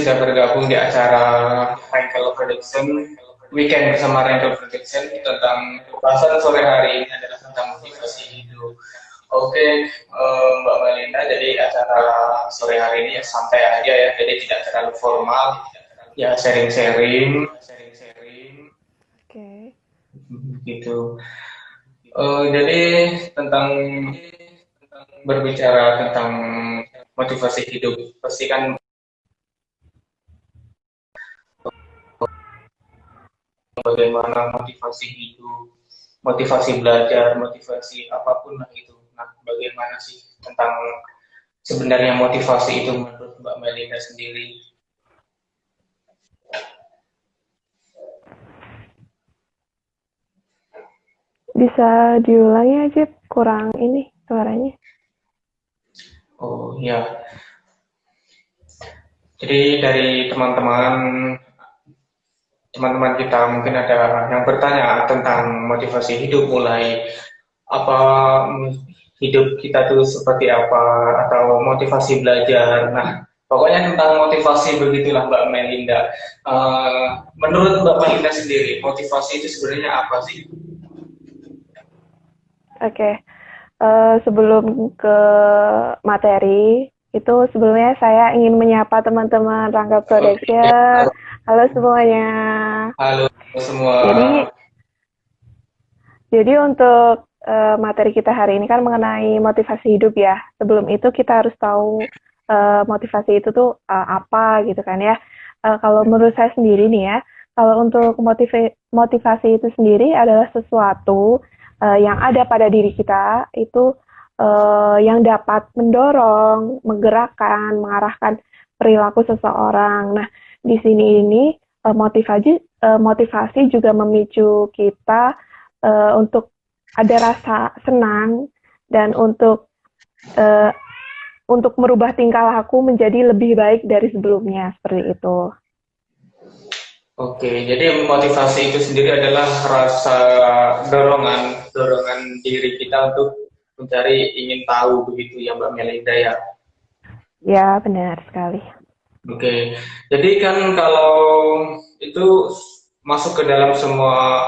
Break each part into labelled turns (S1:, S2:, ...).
S1: sudah bergabung di acara Rental Production Weekend bersama Rental Production tentang pembahasan sore hari ini adalah tentang motivasi hidup. Oke, Mbak Melinda, jadi acara sore hari ini ya santai aja ya, jadi tidak terlalu formal, ya sharing-sharing,
S2: Oke.
S1: gitu. Jadi tentang berbicara tentang motivasi hidup, pasti kan bagaimana motivasi hidup, motivasi belajar, motivasi apapun lah itu. Nah, bagaimana sih tentang sebenarnya motivasi itu menurut Mbak Melinda sendiri?
S2: Bisa diulangi aja, kurang ini suaranya.
S1: Oh ya, jadi dari teman-teman kita mungkin ada yang bertanya tentang motivasi hidup, mulai apa hidup kita tuh seperti apa, atau motivasi belajar. Nah, pokoknya tentang motivasi begitulah Mbak Melinda. Menurut Mbak Melinda sendiri, motivasi itu sebenarnya apa sih?
S2: Oke. Sebelum ke materi, itu sebelumnya saya ingin menyapa teman-teman Rangga
S1: Oke,
S2: Production. Halo semuanya.
S1: halo semua.
S2: Jadi, untuk materi kita hari ini kan mengenai motivasi hidup ya. Sebelum itu kita harus tahu motivasi itu tuh apa gitu kan ya. Kalau menurut saya sendiri nih ya, kalau untuk motivasi itu sendiri adalah sesuatu yang ada pada diri kita itu yang dapat mendorong, menggerakkan, mengarahkan perilaku seseorang. Nah, di sini ini motivasi juga memicu kita untuk ada rasa senang dan uh, untuk merubah tingkah laku menjadi lebih baik dari sebelumnya seperti itu.
S1: Oke, jadi motivasi itu sendiri adalah rasa dorongan diri kita untuk mencari ingin tahu begitu ya Mbak Melinda ya.
S2: Ya, benar sekali.
S1: Oke, jadi kan kalau itu masuk ke dalam semua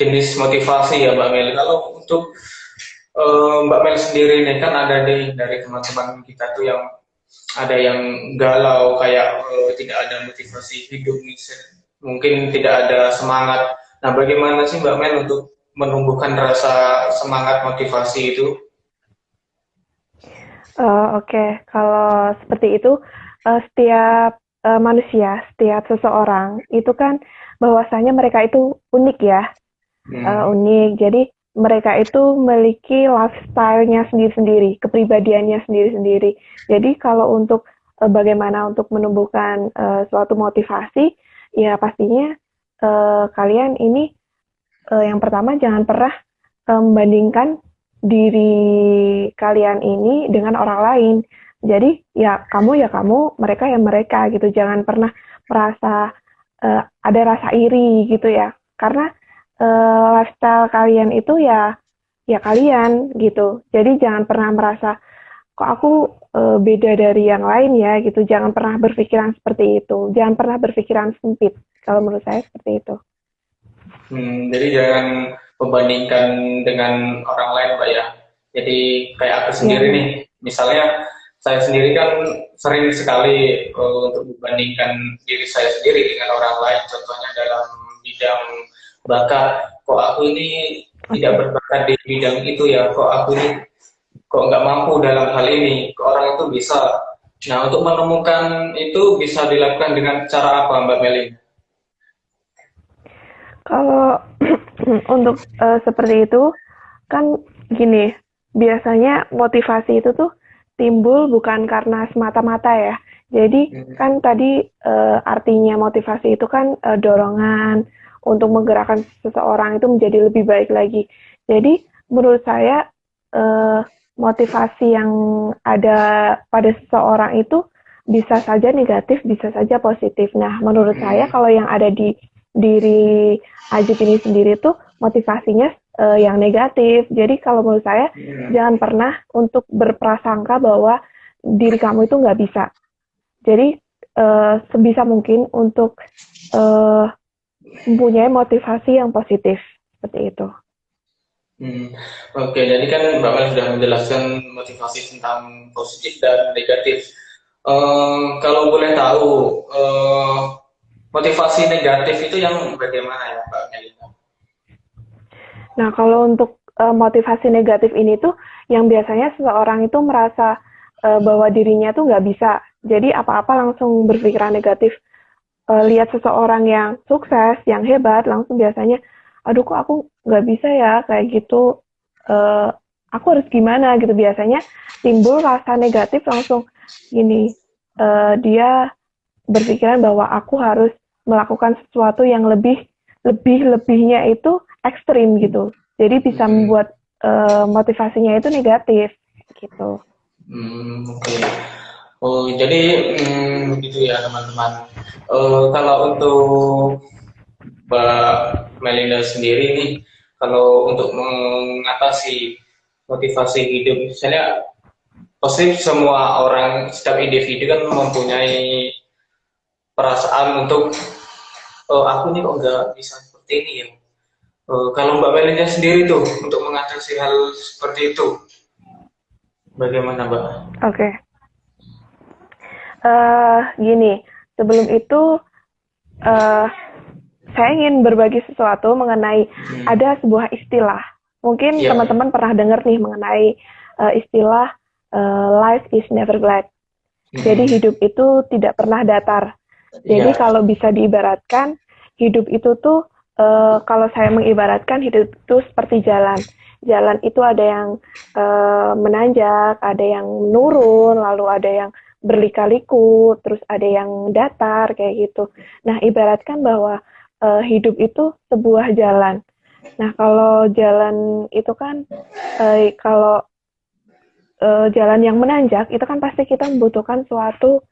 S1: jenis motivasi ya Mbak Mel. Kalau untuk Mbak Mel sendiri nih kan ada nih dari teman-teman kita tuh yang ada yang galau kayak tidak ada motivasi hidup nih, mungkin tidak ada semangat. Nah, bagaimana sih Mbak Mel untuk menumbuhkan rasa semangat motivasi itu?
S2: Oke, kalau seperti itu, setiap manusia, setiap seseorang itu kan bahwasanya mereka itu unik ya,
S1: Hmm.
S2: unik. Jadi mereka itu memiliki lifestyle-nya sendiri-sendiri, kepribadiannya sendiri-sendiri. Jadi kalau untuk bagaimana untuk menumbuhkan suatu motivasi, ya pastinya kalian ini yang pertama jangan pernah membandingkan diri kalian ini dengan orang lain. Jadi ya kamu, mereka ya mereka gitu. Jangan pernah merasa ada rasa iri gitu ya. Karena lifestyle kalian itu ya kalian gitu. Jadi jangan pernah merasa kok aku beda dari yang lain ya gitu. Jangan pernah berpikiran seperti itu. Jangan pernah berpikiran sempit. Kalau menurut saya seperti itu.
S1: Jadi jangan membandingkan dengan orang lain, Mbak ya. Jadi kayak aku
S2: Ya
S1: sendiri nih,
S2: benar.
S1: misalnya saya sendiri kan sering sekali untuk membandingkan diri saya sendiri dengan orang lain. Contohnya dalam bidang bakat, kok aku ini tidak
S2: Oke.
S1: berbakat di bidang itu ya, kok aku ini kok nggak mampu dalam hal ini, kok orang itu bisa. Nah, untuk menemukan itu bisa dilakukan dengan cara apa, Mbak Meli?
S2: Kalau untuk seperti itu kan gini, biasanya motivasi itu tuh timbul bukan karena semata-mata ya. Jadi kan tadi artinya motivasi itu kan dorongan untuk menggerakkan seseorang itu menjadi lebih baik lagi. Jadi menurut saya eh, motivasi yang ada pada seseorang itu bisa saja negatif, bisa saja positif. Nah, menurut saya kalau yang ada di diri Ajib ini sendiri tuh motivasinya yang negatif. Jadi kalau menurut saya jangan pernah untuk berprasangka bahwa diri kamu itu nggak bisa. Jadi sebisa mungkin untuk uh, mempunyai motivasi yang positif seperti itu.
S1: Hmm, oke, jadi kan Mbak Mel sudah menjelaskan motivasi tentang positif dan negatif. Kalau boleh tahu, motivasi negatif itu yang bagaimana ya Mbak Melina?
S2: Nah, kalau untuk motivasi negatif ini tuh yang biasanya seseorang itu merasa bahwa dirinya tuh nggak bisa. Jadi apa-apa langsung berpikiran negatif. Lihat seseorang yang sukses, yang hebat, langsung biasanya, aduh kok aku nggak bisa ya kayak gitu. Eh, aku harus gimana gitu biasanya timbul rasa negatif langsung gini. Dia berpikiran bahwa aku harus melakukan sesuatu yang lebihnya itu ekstrim gitu. Jadi bisa
S1: Hmm,
S2: membuat motivasinya itu negatif gitu.
S1: oke. Oh, jadi begitu ya teman-teman. Kalau untuk Mbak Melinda sendiri nih, kalau untuk mengatasi motivasi hidup, misalnya pasti semua orang, setiap individu kan mempunyai perasaan untuk aku nih kok nggak bisa seperti ini ya. Kalau Mbak Melinda sendiri tuh untuk mengatasi hal seperti itu, bagaimana Mbak?
S2: Oke, okay. Gini, sebelum itu uh, saya ingin berbagi sesuatu mengenai
S1: Hmm,
S2: ada sebuah istilah. Mungkin
S1: ya,
S2: teman-teman pernah dengar nih mengenai istilah life is never glad. Jadi
S1: hmm,
S2: hidup itu tidak pernah datar. Jadi
S1: ya,
S2: kalau bisa diibaratkan, hidup itu tuh kalau saya mengibaratkan hidup itu seperti jalan. Jalan itu ada yang menanjak, ada yang menurun, lalu ada yang berlika-liku, terus ada yang datar kayak gitu. Nah, ibaratkan bahwa hidup itu sebuah jalan. Nah, kalau jalan itu kan kalau jalan yang menanjak itu kan pasti kita membutuhkan suatu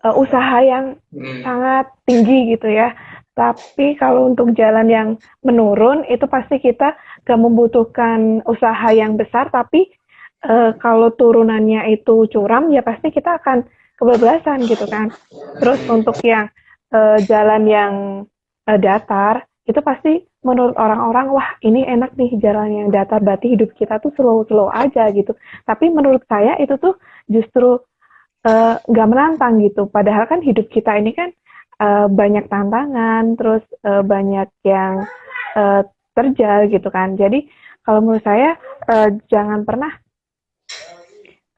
S2: usaha yang
S1: hmm,
S2: sangat tinggi gitu ya. Tapi kalau untuk jalan yang menurun itu pasti kita gak membutuhkan usaha yang besar, tapi kalau turunannya itu curam ya pasti kita akan kebablasan gitu kan. Terus untuk yang jalan yang datar itu pasti menurut orang-orang wah ini enak nih jalan yang datar berarti hidup kita tuh slow-slow aja gitu. Tapi menurut saya itu tuh justru nggak menantang gitu. Padahal kan hidup kita ini kan banyak tantangan, terus banyak yang uh, terjal gitu kan. Jadi kalau menurut saya jangan pernah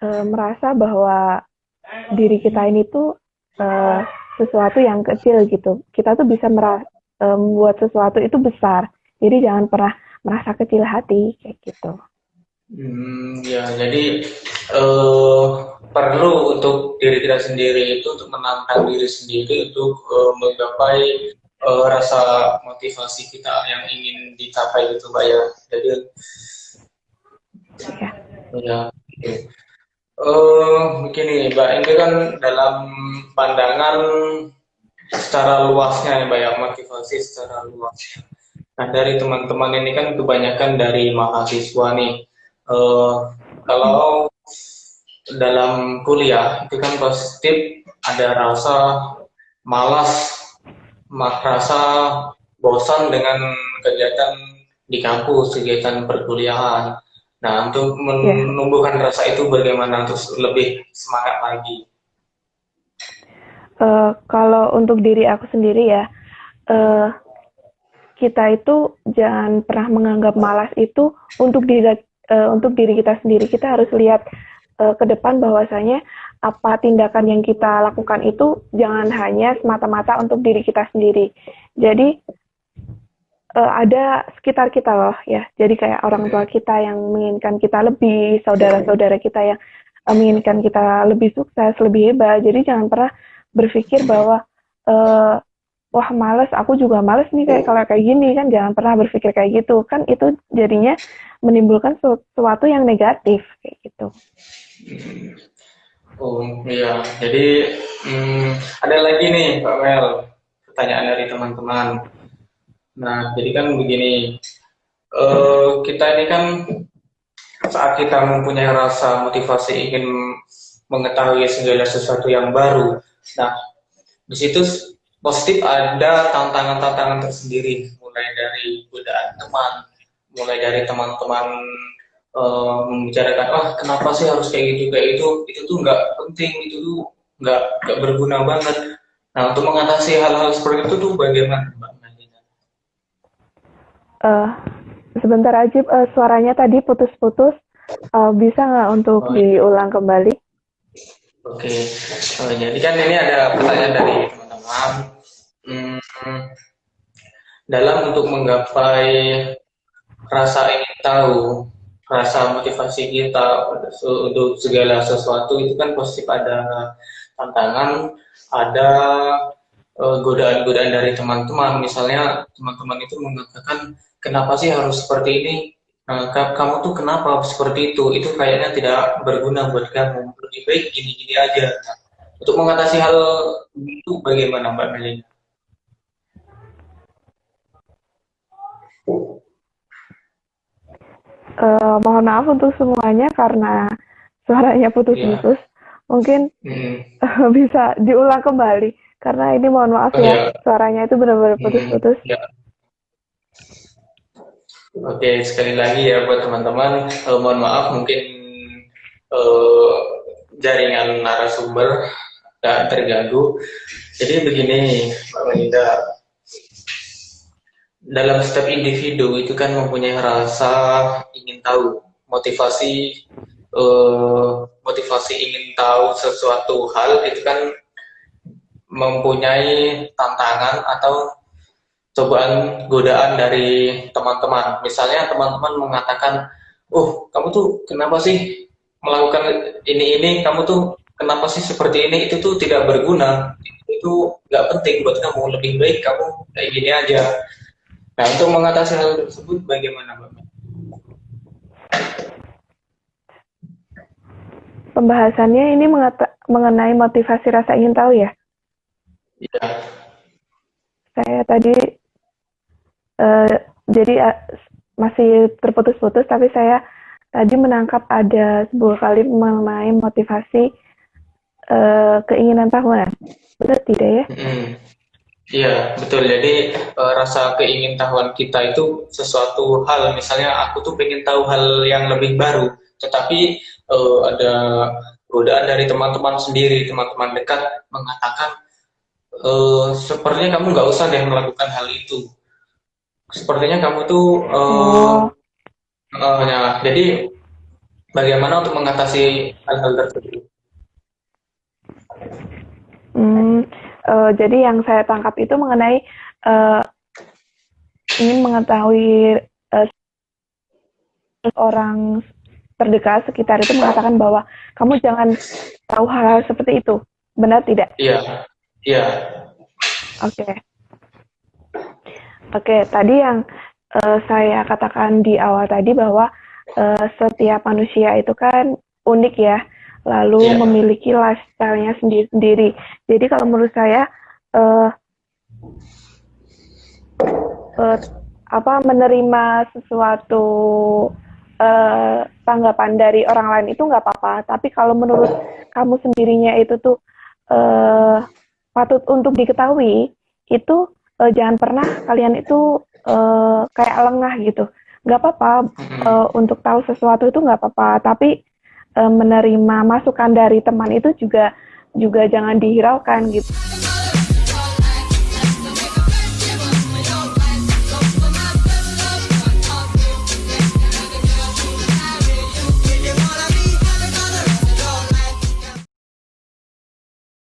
S2: merasa bahwa diri kita ini tuh uh, sesuatu yang kecil gitu. Kita tuh bisa membuat sesuatu itu besar. Jadi jangan pernah merasa kecil hati kayak gitu.
S1: ya. Jadi eh, perlu untuk diri kita sendiri itu untuk menantang diri sendiri untuk menggapai rasa motivasi kita yang ingin dicapai gitu Mbak ya. Jadi
S2: Ya.
S1: ya. Oke. Begini Mbak, ini kan dalam pandangan secara luasnya ya Mbak ya, motivasi secara luas. Nah dari teman-teman ini kan kebanyakan dari mahasiswa nih. Eh, Kalau dalam kuliah itu kan pasti ada rasa malas, rasa bosan dengan kegiatan di kampus, kegiatan perkuliahan. Nah, untuk
S2: Ya.
S1: menumbuhkan rasa itu bagaimana untuk lebih semangat lagi?
S2: Kalau untuk diri aku sendiri ya, uh, kita itu jangan pernah menganggap malas itu untuk diri kita sendiri. Kita harus lihat ke depan bahwasanya apa tindakan yang kita lakukan itu jangan hanya semata-mata untuk diri kita sendiri. Jadi ada sekitar kita loh ya. Jadi kayak orang tua kita yang menginginkan kita lebih, saudara-saudara kita yang menginginkan kita lebih sukses, lebih hebat. Jadi jangan pernah berpikir bahwa wah males, aku juga males nih kayak kalau kayak gini kan jangan pernah berpikir kayak gitu kan itu jadinya menimbulkan sesuatu yang negatif kayak gitu.
S1: Oh iya, jadi hmm, ada lagi nih Pak Mel, pertanyaan dari teman-teman. Nah, jadi kan begini, kita ini kan saat kita mempunyai rasa motivasi ingin mengetahui segala sesuatu yang baru. Nah, di situ positif ada tantangan-tantangan tersendiri, mulai dari godaan teman, mulai dari teman-teman membicarakan, kenapa sih harus kayak gitu, itu tuh nggak penting, itu tuh nggak berguna banget. Nah, untuk mengatasi hal-hal seperti itu tuh bagaimana, Mbak Nadina?
S2: Eh, Sebentar aja, suaranya tadi putus-putus. Bisa nggak untuk
S1: Oh, iya.
S2: diulang kembali?
S1: Oke. Jadi kan ini ada pertanyaan dari teman-teman. Hmm, dalam untuk menggapai rasa ingin tahu, rasa motivasi kita untuk segala sesuatu itu kan pasti ada tantangan, ada godaan-godaan dari teman-teman. Misalnya teman-teman itu mengatakan, kenapa sih harus seperti ini? Kamu tuh kenapa seperti itu? Itu kayaknya tidak berguna buat kamu. Lebih baik gini-gini aja. Nah, untuk mengatasi hal itu bagaimana, Mbak Melina?
S2: Mohon maaf untuk semuanya karena suaranya
S1: Ya.
S2: putus-putus. Mungkin
S1: Hmm.
S2: bisa diulang kembali karena ini mohon maaf
S1: Oh
S2: ya,
S1: ya.
S2: suaranya itu benar-benar
S1: Hmm.
S2: putus-putus.
S1: Ya. Oke, sekali lagi ya buat teman-teman, mohon maaf mungkin eh, jaringan narasumber agak terganggu. Jadi begini, Mbak Melinda, dalam setiap individu itu kan mempunyai rasa ingin tahu, motivasi motivasi ingin tahu sesuatu hal itu kan mempunyai tantangan atau cobaan godaan dari teman-teman. Misalnya teman-teman mengatakan, "Oh, kamu tuh kenapa sih melakukan ini? Kamu tuh kenapa sih seperti ini? Itu tuh tidak berguna. Itu nggak penting buat kamu. Lebih baik kamu kayak gini aja." Nah, untuk mengatasi hal tersebut bagaimana, Mbak?
S2: Pembahasannya ini mengenai motivasi rasa ingin tahu ya.
S1: Ya.
S2: Saya tadi eh, jadi masih terputus-putus, tapi saya tadi menangkap ada sebuah kali mengenai motivasi keinginan tahunan. Benar tidak ya?
S1: Iya, betul. Jadi rasa keingintahuan kita itu sesuatu hal, misalnya aku tuh pengen tahu hal yang lebih baru, tetapi ada godaan dari teman-teman sendiri, teman-teman dekat mengatakan, sepertinya kamu nggak usah deh melakukan hal itu. Sepertinya kamu tuh,
S2: Oh,
S1: ya. Jadi bagaimana untuk mengatasi hal-hal tersebut?
S2: hmm, jadi yang saya tangkap itu mengenai eh, ingin mengetahui orang terdekat sekitar itu mengatakan bahwa kamu jangan tahu hal-hal seperti itu. Benar tidak?
S1: Iya, iya.
S2: Oke. Oke, tadi yang saya katakan di awal tadi bahwa setiap manusia itu kan unik ya, lalu
S1: Iya.
S2: memiliki lifestyle-nya sendiri-sendiri. Jadi kalau menurut saya eh, eh, menerima sesuatu tanggapan dari orang lain itu nggak apa-apa. Tapi kalau menurut kamu sendirinya itu tuh eh, patut untuk diketahui, itu jangan pernah kalian itu kayak lengah gitu. Nggak apa-apa untuk tahu sesuatu itu nggak apa-apa. Tapi menerima masukan dari teman itu juga juga jangan dihiraukan gitu.